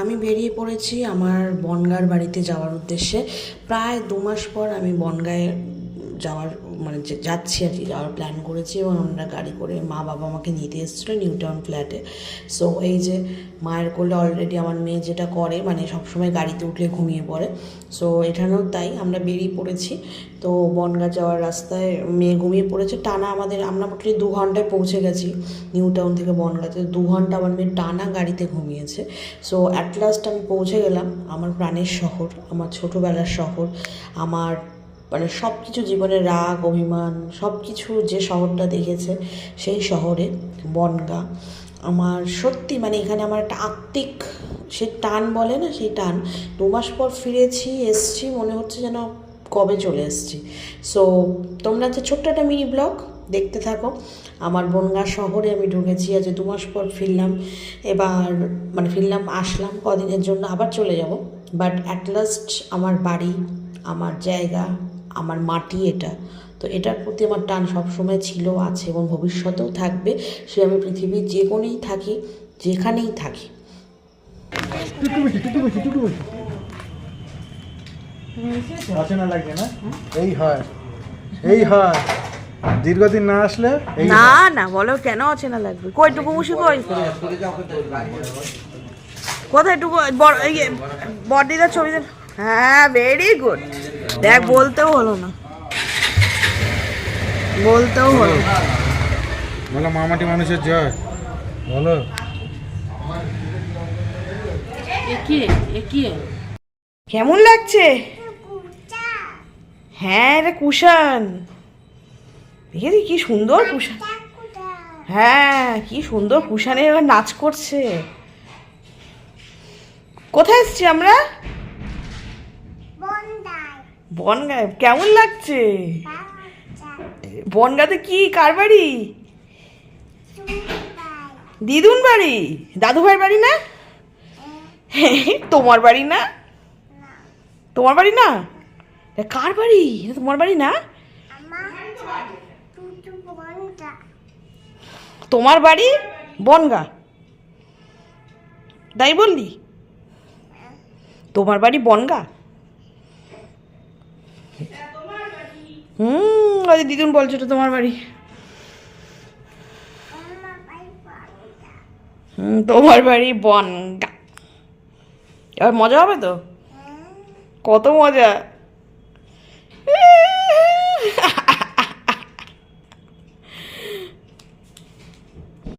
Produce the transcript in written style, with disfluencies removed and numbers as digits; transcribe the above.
আমি বেরিয়ে পড়েছি আমার বনগাঁর বাড়িতে যাওয়ার উদ্দেশ্যে। প্রায় 2 মাস পর আমি বনগাঁয়ে যাওয়ার মানে যাচ্ছি আর কি, যাওয়ার প্ল্যান করেছি এবং আমরা গাড়ি করে মা বাবা আমাকে নিতে এসেছিলো নিউ টাউন ফ্ল্যাটে। সো এই যে মায়ের কোলে অলরেডি আমার মেয়ে যেটা করে মানে সবসময় গাড়িতে উঠলে ঘুমিয়ে পড়ে, সো এখানেও তাই আমরা বেরিয়ে পড়েছি। তো বনগাঁ যাওয়ার রাস্তায় মেয়ে ঘুমিয়ে পড়েছে টানা, আমরা মোটামুটি 2 ঘন্টায় পৌঁছে গেছি নিউ টাউন থেকে বনগাঁতে। 2 ঘন্টা আমার মেয়ে টানা গাড়িতে ঘুমিয়েছে। সো অ্যাট লাস্ট আমি পৌঁছে গেলাম আমার প্রাণের শহর, আমার ছোটোবেলার শহর, আমার মানে সব কিছু জীবনের রাগ অভিমান সব কিছু যে শহরটা দেখেছে সেই শহরে বনগাঁ। আমার সত্যি মানে এখানে আমার একটা আত্মিক সে টান বলে না, সেই টান। 2 মাস পর ফিরেছি, এসছি, মনে হচ্ছে যেন কবে চলে এসেছি। সো তোমরা যে ছোট্ট একটা মিনি ব্লগ দেখতে থাকো। আমার বনগাঁ শহরে আমি ঢুকেছি, আজ 2 মাস পর ফিরলাম। এবার মানে ফিরলাম, আসলাম কদিনের জন্য, আবার চলে যাব। বাট অ্যাট লাস্ট আমার বাড়ি, আমার জায়গা, আমার মাটি এটা। তো এটার প্রতি আমার টান সবসময় ছিল, আছে এবং ভবিষ্যতেও থাকবে। সে আমি পৃথিবীর যে কোণেই থাকি, যেখানেই থাকি। অচেনা লাগে না? এই হয়, এই হয়। দীর্ঘদিন না আসলে না না বলো, কেন অচেনা লাগবে? কই টুকু মুশি, কই কোথায় টুকু? বডিটার ছবি দেন। হ্যাঁ, ভেরি গুড। দেখ, বলতেও হলো না, বলতেও হলো। বলো মামাটি মানুষের জয়, বলো। কেমন লাগছে? হ্যাঁ, এটা কুশান। দেখেছি কি সুন্দর কুশান। হ্যাঁ, কি সুন্দর কুশানে এবার নাচ করছে। কোথায় এসছি আমরা? বনগাঁয়। কেমন লাগছে? বনগাঁতে কি কার বাড়ি? দিদুন বাড়ি, দাদু ভাইয়ের বাড়ি না? তোমার বাড়ি না? তোমার বাড়ি না? কার বাড়ি? তোমার বাড়ি না? তোমার বাড়ি বনগাঁ, তাই বললি? তোমার বাড়ি বনগাঁ? ওই দিদুন বলছো তো তোমার বাড়ি। তোমার বাড়ি বনগাঁ। এবার মজা হবে তো? কত মজা।